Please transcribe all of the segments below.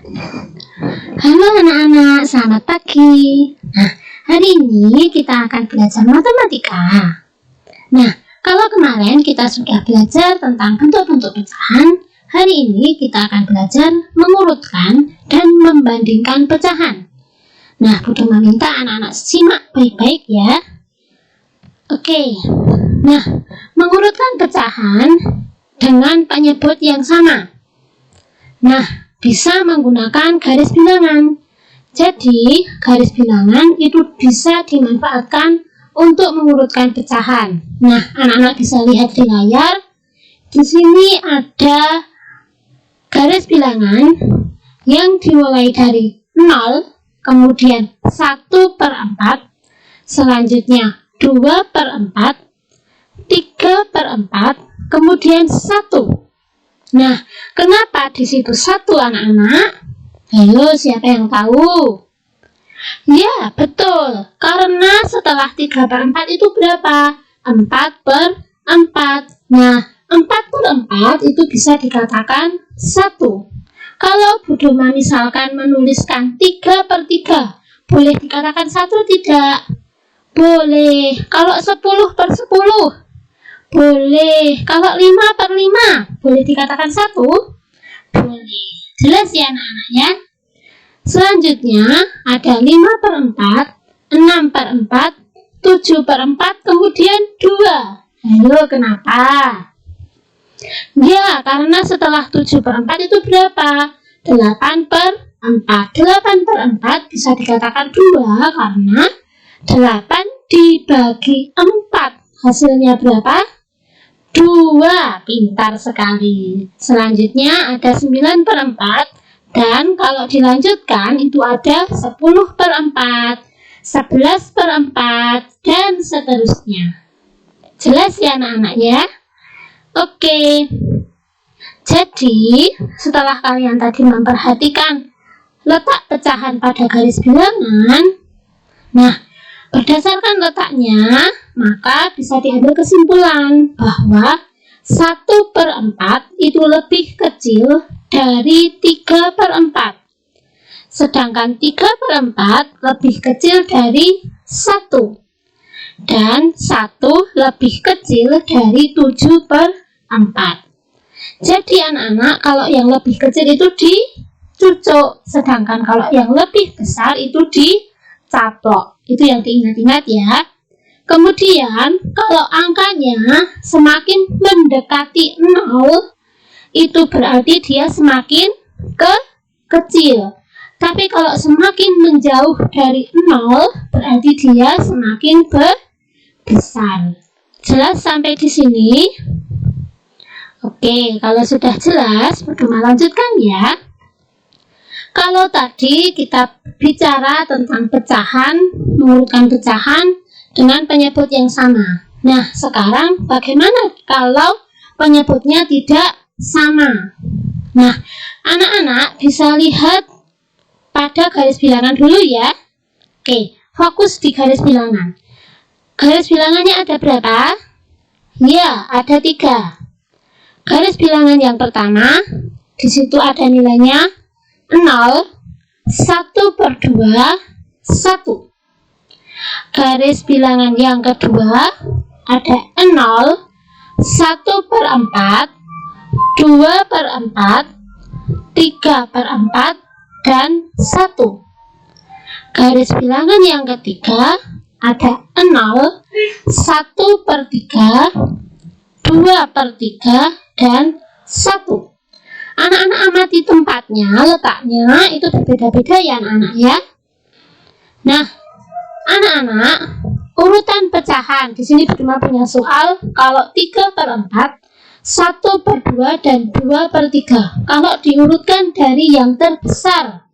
Halo anak-anak, selamat pagi. Nah, hari ini kita akan belajar matematika. Nah, kalau kemarin kita sudah belajar tentang bentuk-bentuk pecahan, hari ini kita akan belajar mengurutkan dan membandingkan pecahan. Nah, Bunda meminta anak-anak simak baik-baik ya. Oke, nah, mengurutkan pecahan dengan penyebut yang sama. Nah, bisa menggunakan garis bilangan. Jadi, garis bilangan itu bisa dimanfaatkan untuk mengurutkan pecahan. Nah, anak-anak bisa lihat di layar. Di sini ada garis bilangan yang dimulai dari 0, kemudian 1/4, selanjutnya 2/4, 3/4, kemudian 1. Nah, kenapa di situ 1 anak-anak? Ayo, siapa yang tahu? Ya, betul. Karena setelah 3/4 itu berapa? 4/4. Nah, 4/4 itu bisa dikatakan 1. Kalau Budoma misalkan menuliskan 3/3, boleh dikatakan 1 tidak? Boleh. Kalau 10/10? Boleh. Kalau 5/5, boleh dikatakan 1? Boleh. Jelas ya anak-anak ya? Selanjutnya ada 5/4, 6/4, 7/4, kemudian 2. Ayo, kenapa? Ya, karena setelah 7/4 itu berapa? 8/4. 8/4 bisa dikatakan 2 karena 8 dibagi 4. Hasilnya berapa? 2. Pintar sekali. Selanjutnya ada 9/4. Dan kalau dilanjutkan itu ada 10/4, 11/4, dan seterusnya. Jelas ya anak-anak ya? Oke. Jadi, setelah kalian tadi memperhatikan letak pecahan pada garis bilangan, nah, berdasarkan letaknya, maka bisa diambil kesimpulan bahwa 1/4 itu lebih kecil dari 3/4. Sedangkan 3/4 lebih kecil dari 1. Dan 1 lebih kecil dari 7/4. Jadi anak-anak, kalau yang lebih kecil itu dicucuk, sedangkan kalau yang lebih besar itu dicaplok. Itu yang diingat-ingat ya. Kemudian kalau angkanya semakin mendekati 0, itu berarti dia semakin kecil. Tapi kalau semakin menjauh dari 0, berarti dia semakin besar. Jelas sampai di sini? Oke, kalau sudah jelas, Budoma lanjutkan ya. Kalau tadi kita bicara tentang pecahan, mengurutkan pecahan dengan penyebut yang sama. Nah, sekarang bagaimana kalau penyebutnya tidak sama? Nah, anak-anak bisa lihat pada garis bilangan dulu ya. Oke, fokus di garis bilangan. Garis bilangannya ada berapa? Ya, ada 3. Garis bilangan yang pertama, di situ ada nilainya 0, 1/2, 1. Garis bilangan yang kedua ada 0, 1/4, 2/4, 3/4, dan 1. Garis bilangan yang ketiga ada 0, 1/3, 2/3, dan 1. Anak-anak amati tempatnya, letaknya itu berbeda-beda ya anak-anak ya. Nah, anak-anak, urutan pecahan. Di sini Budoma punya soal kalau 3/4, 1/2, dan 2/3. Kalau diurutkan dari yang terbesar,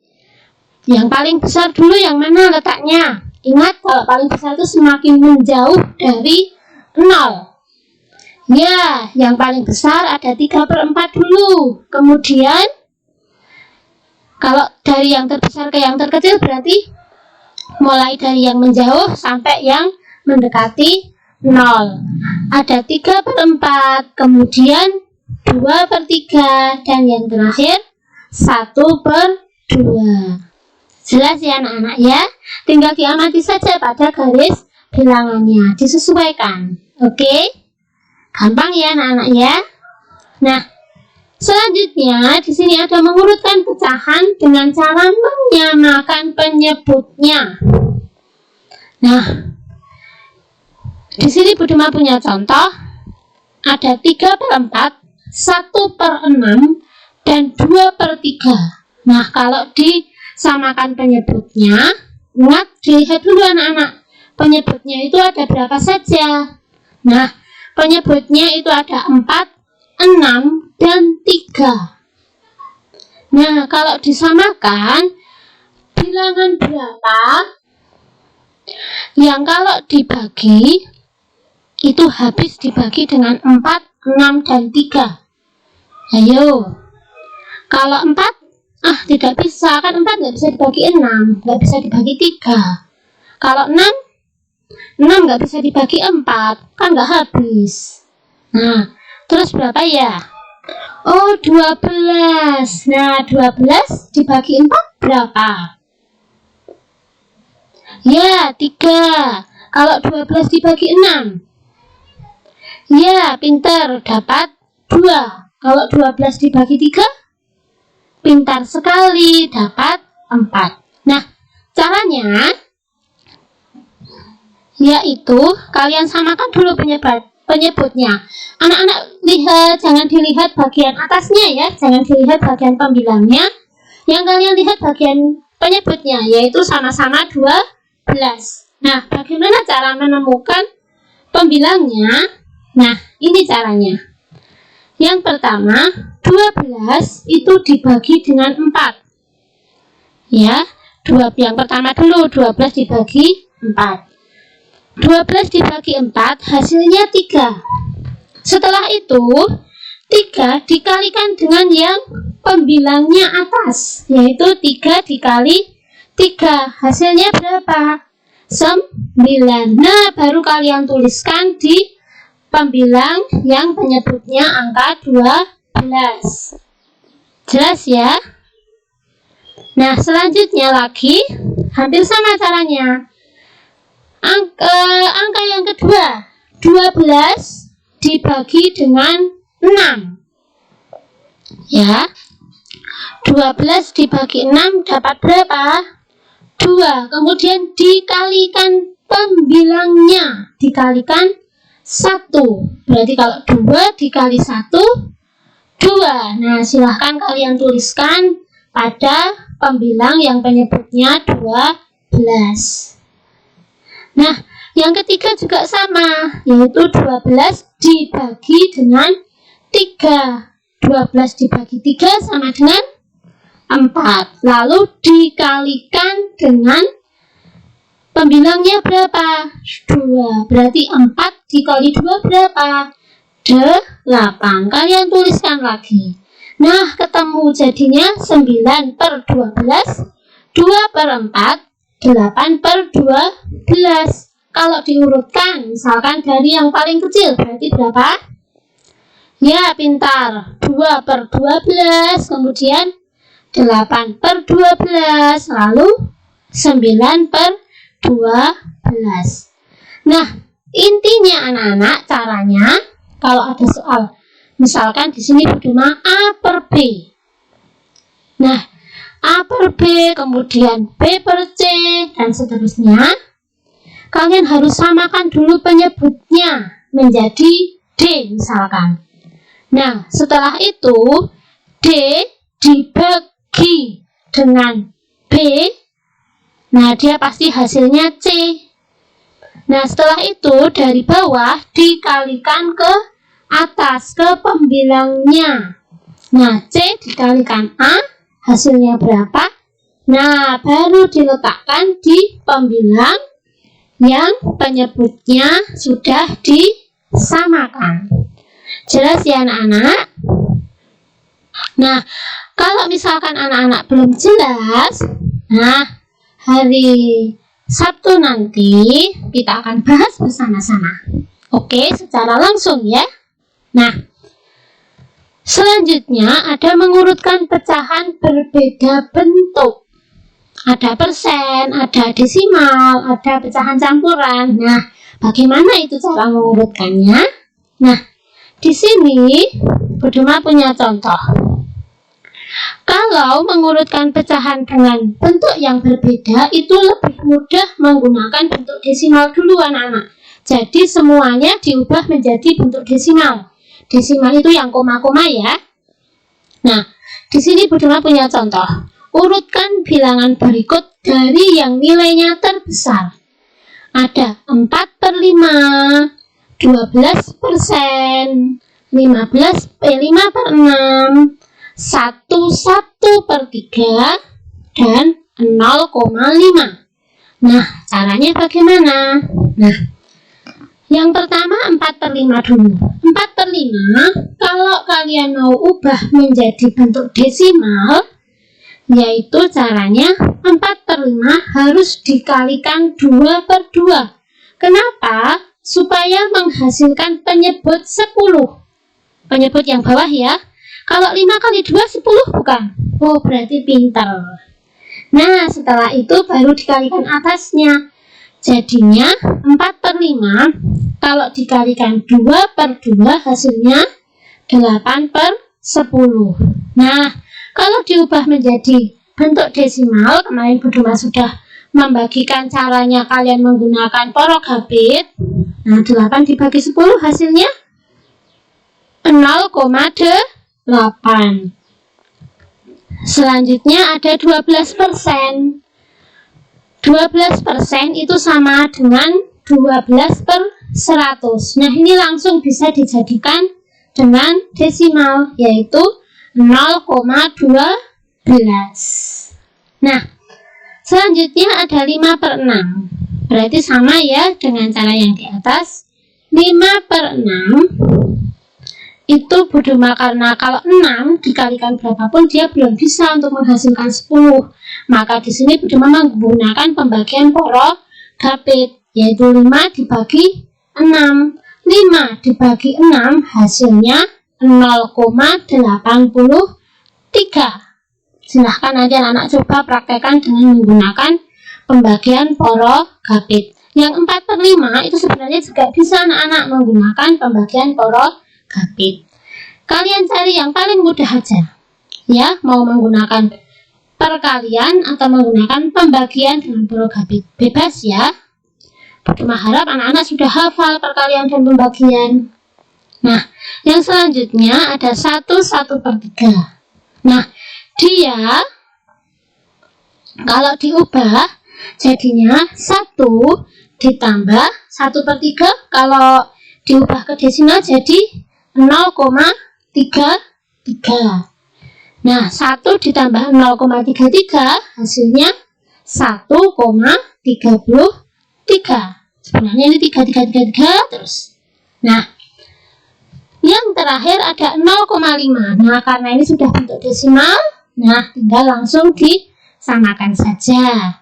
yang paling besar dulu yang mana letaknya? Ingat, kalau paling besar itu semakin menjauh dari 0. Ya, yang paling besar ada 3/4 dulu. Kemudian, kalau dari yang terbesar ke yang terkecil berarti mulai dari yang menjauh sampai yang mendekati 0. Ada 3/4, kemudian 2/3, dan yang terakhir 1/3. 2. Jelas ya anak-anak ya? Tinggal diamati saja pada garis bilangannya, disesuaikan. Oke? Gampang ya anak-anak ya? Nah, selanjutnya di sini ada mengurutkan pecahan dengan cara menyamakan penyebutnya. Nah, di sini Budima punya contoh, ada 3/4, 1/6, dan 2/3. Nah, kalau disamakan penyebutnya, ingat dilihat dulu anak-anak, penyebutnya itu ada berapa saja. Nah, penyebutnya itu ada 4, 6, dan 3. Nah, kalau disamakan, bilangan berapa yang kalau dibagi itu habis dibagi dengan 4, 6, dan 3. Ayo, kalau 4 tidak bisa, kan 4 nggak bisa dibagi 6, nggak bisa dibagi 3. Kalau 6 nggak bisa dibagi 4, kan nggak habis. Nah, terus berapa ya? Oh, 12. Nah, 12 dibagi 4 berapa? Ya, 3. Kalau 12 dibagi 6? Ya, pintar, dapat 2. Kalau 12 dibagi 3? Pintar sekali, dapat 4. Nah, caranya yaitu kalian samakan dulu penyebutnya. Anak-anak lihat, jangan dilihat bagian atasnya ya, jangan dilihat bagian pembilangnya. Yang kalian lihat bagian penyebutnya, yaitu sama-sama 12. Nah, bagaimana cara menemukan pembilangnya? Nah, ini caranya. Yang pertama, 12 itu dibagi dengan 4. Ya, yang pertama dulu, 12 dibagi 4. 12 dibagi 4 hasilnya 3. Setelah itu 3 dikalikan dengan yang pembilangnya atas, yaitu 3 dikali 3. Hasilnya berapa? 9. Nah, baru kalian tuliskan di pembilang yang penyebutnya angka 12. Jelas ya? Nah, selanjutnya lagi hampir sama caranya. Angka yang kedua, 12 dibagi dengan 6. Ya. 12 dibagi 6 dapat berapa? 2. Kemudian dikalikan pembilangnya, dikalikan 1. Berarti kalau 2 dikali 1, 2. Nah, silahkan kalian tuliskan pada pembilang yang penyebutnya 12. Nah, yang ketiga juga sama, yaitu 12 dibagi dengan 3. 12 dibagi 3 sama dengan 4. Lalu dikalikan dengan pembilangnya berapa? 2. Berarti 4 dikali 2 berapa? 8. Kalian tuliskan lagi. Nah, ketemu jadinya 9/12, 2/4, 8/12. Kalau diurutkan, misalkan dari yang paling kecil, berarti berapa? Ya, pintar. 2/12, kemudian 8/12, lalu 9/12. Nah, intinya anak-anak caranya, kalau ada soal, misalkan di sini Budima A/B. Nah, A/B, kemudian B/C, dan seterusnya. Kalian harus samakan dulu penyebutnya menjadi D misalkan. Nah, setelah itu D dibagi dengan B. Nah, dia pasti hasilnya C. Nah, setelah itu dari bawah dikalikan ke atas, ke pembilangnya. Nah, C dikalikan A, hasilnya berapa? Nah, baru diletakkan di pembilang yang penyebutnya sudah disamakan. Jelas ya anak-anak? Nah, kalau misalkan anak-anak belum jelas, nah, hari Sabtu nanti kita akan bahas bersama-sama. Oke, secara langsung ya. Nah, Selanjutnya ada mengurutkan pecahan berbeda bentuk. Ada persen, ada desimal, ada pecahan campuran. Nah, bagaimana itu cara mengurutkannya? Nah, di sini Buduma punya contoh. Kalau mengurutkan pecahan dengan bentuk yang berbeda, itu lebih mudah menggunakan bentuk desimal dulu anak-anak. Jadi semuanya diubah menjadi bentuk desimal. Desimal itu yang koma-koma ya. Nah, di sini Buduma punya contoh. Urutkan bilangan berikut dari yang nilainya terbesar. Ada 4/5, 12%, 5/6, 1/3, dan 0,5. Nah, caranya bagaimana? Nah, yang pertama 4/5 dulu. 4/5, kalau kalian mau ubah menjadi bentuk desimal, yaitu caranya 4/5 harus dikalikan 2/2. Kenapa? Supaya menghasilkan penyebut 10. Penyebut yang bawah ya. Kalau 5 kali 2, 10 bukan? Oh, berarti pintar. Nah, setelah itu baru dikalikan atasnya. Jadinya 4/5 kalau dikalikan 2/2 hasilnya 8/10. Nah, kalau diubah menjadi bentuk desimal, kemarin Buduma sudah membagikan caranya kalian menggunakan porogabit. Nah, 8 dibagi 10 hasilnya 0,8. Selanjutnya ada 12%. 12% itu sama dengan 12/100. Nah, ini langsung bisa dijadikan dengan desimal, yaitu 0,12. Nah, selanjutnya ada 5/6. Berarti sama ya dengan cara yang di atas. 5/6 itu Buduma karena kalau 6 dikalikan berapapun dia belum bisa untuk menghasilkan 10. Maka di sini Buduma menggunakan pembagian porogabit, yaitu 5 dibagi 6. 5 dibagi 6 hasilnya 0,83. Silahkan nanti anak-anak coba praktekkan dengan menggunakan pembagian porogabit. Yang 4/5 itu sebenarnya juga bisa anak-anak menggunakan pembagian porogabit. Kalian cari yang paling mudah aja ya, mau menggunakan perkalian atau menggunakan pembagian dengan porogabit, bebas ya. Buduma harap anak-anak sudah hafal perkalian dan pembagian. Nah, yang selanjutnya ada 1/3. Nah, dia kalau diubah jadinya 1 ditambah 1/3. Kalau diubah ke desimal jadi 0,33. Nah, 1 ditambah 0,33 hasilnya 1,33. Sebenarnya ini 3 terus. Nah, yang terakhir ada 0,5. Nah, karena ini sudah bentuk desimal, nah tinggal langsung disamakan saja.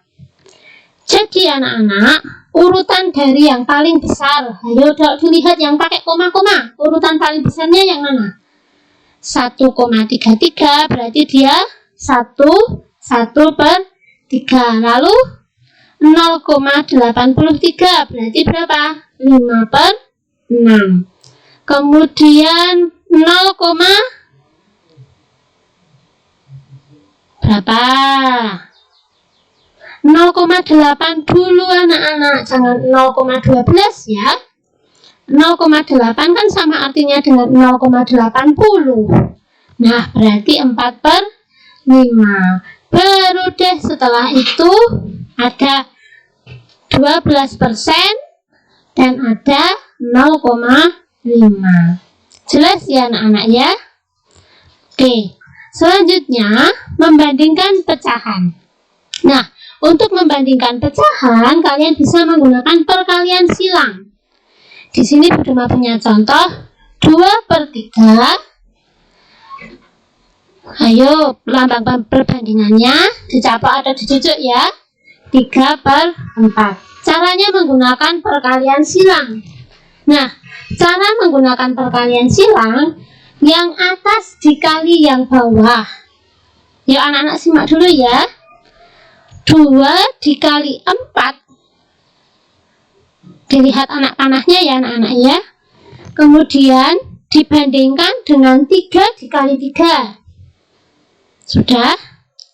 Jadi anak-anak, urutan dari yang paling besar, ayo dilihat yang pakai koma-koma. Urutan paling besarnya yang mana? 1,33 berarti dia 1/3. Lalu 0,83 berarti berapa? 5/6. Kemudian berapa? 0,8 dulu anak-anak, jangan 0,12 ya. 0,8 kan sama artinya dengan 0,80. Nah, berarti 4/5. Baru deh setelah itu ada 12% dan ada 0,5. Jelas ya anak-anak ya? Oke, selanjutnya membandingkan pecahan. Nah, untuk membandingkan pecahan, kalian bisa menggunakan perkalian silang. Di sini Buduma punya contoh 2/3. Ayo, lambang perbandingannya dicapak atau dicucuk ya. 3/4. Caranya menggunakan perkalian silang. Nah, cara menggunakan perkalian silang, Yang atas dikali yang bawah. Yuk anak-anak simak dulu ya. 2 dikali 4. Dilihat anak panahnya ya anak-anak ya. Kemudian dibandingkan dengan 3 dikali 3. Sudah?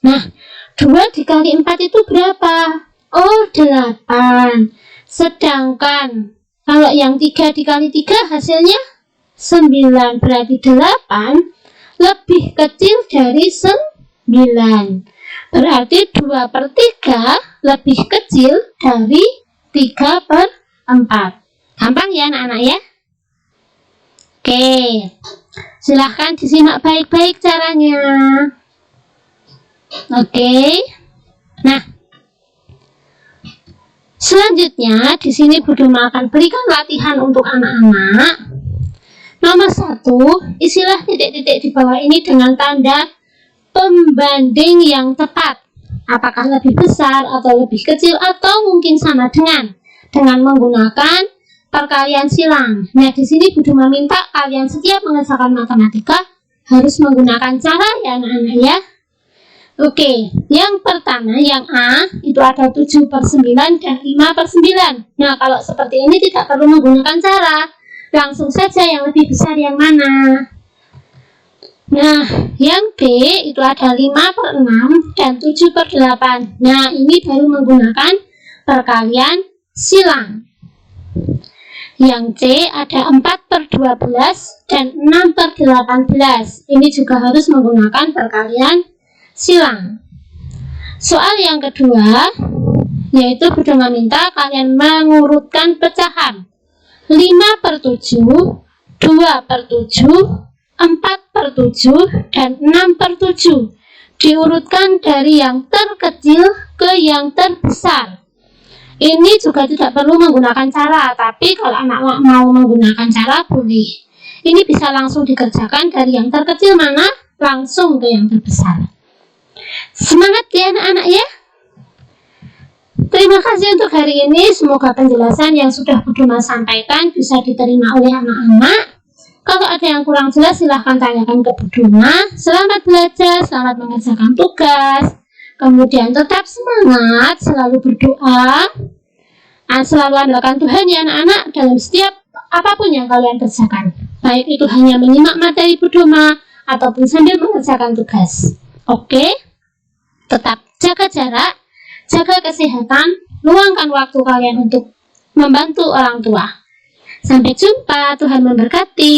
Nah, 2 dikali 4 itu berapa? Oh, 8. Sedangkan kalau yang 3 dikali 3 hasilnya 9. Berarti 8 lebih kecil dari 9. Berarti 2/3 lebih kecil dari 3/4. Gampang ya anak-anak ya? Oke, silahkan disimak baik-baik caranya. Oke. Nah, selanjutnya di sini Bu Duma akan berikan latihan untuk anak-anak. Nomor 1, isilah titik-titik di bawah ini dengan tanda pembanding yang tepat. Apakah lebih besar atau lebih kecil atau mungkin sama dengan menggunakan perkalian silang. Nah, di sini Bu Duma minta kalian setiap mengerjakan matematika harus menggunakan cara ya anak-anak ya. Oke, yang pertama yang A itu ada 7/9 dan 5/9. Nah, kalau seperti ini tidak perlu menggunakan cara, langsung saja yang lebih besar yang mana. Nah, yang B itu ada 5/6 dan 7/8. Nah, ini baru menggunakan perkalian silang. Yang C ada 4/12 dan 6/18. Ini juga harus menggunakan perkalian silang. Soal yang kedua, yaitu Bu Duma minta kalian mengurutkan pecahan 5/7, 2/7, 4/7, dan 6/7. Diurutkan dari yang terkecil ke yang terbesar. Ini juga tidak perlu menggunakan cara, tapi kalau anak-anak mau menggunakan cara boleh. Ini bisa langsung dikerjakan dari yang terkecil mana langsung ke yang terbesar. Semangat ya anak-anak ya. Terima kasih untuk hari ini. Semoga penjelasan yang sudah Bu Duma sampaikan bisa diterima oleh anak-anak. Kalau ada yang kurang jelas silahkan tanyakan ke Bu Duma. Selamat belajar, selamat mengerjakan tugas. Kemudian tetap semangat, selalu berdoa, selalu andalkan Tuhan ya anak-anak dalam setiap apapun yang kalian kerjakan. Baik itu hanya menyimak materi Bu Duma ataupun sambil mengerjakan tugas. Oke? Tetap jaga jarak, jaga kesehatan, luangkan waktu kalian untuk membantu orang tua. Sampai jumpa, Tuhan memberkati.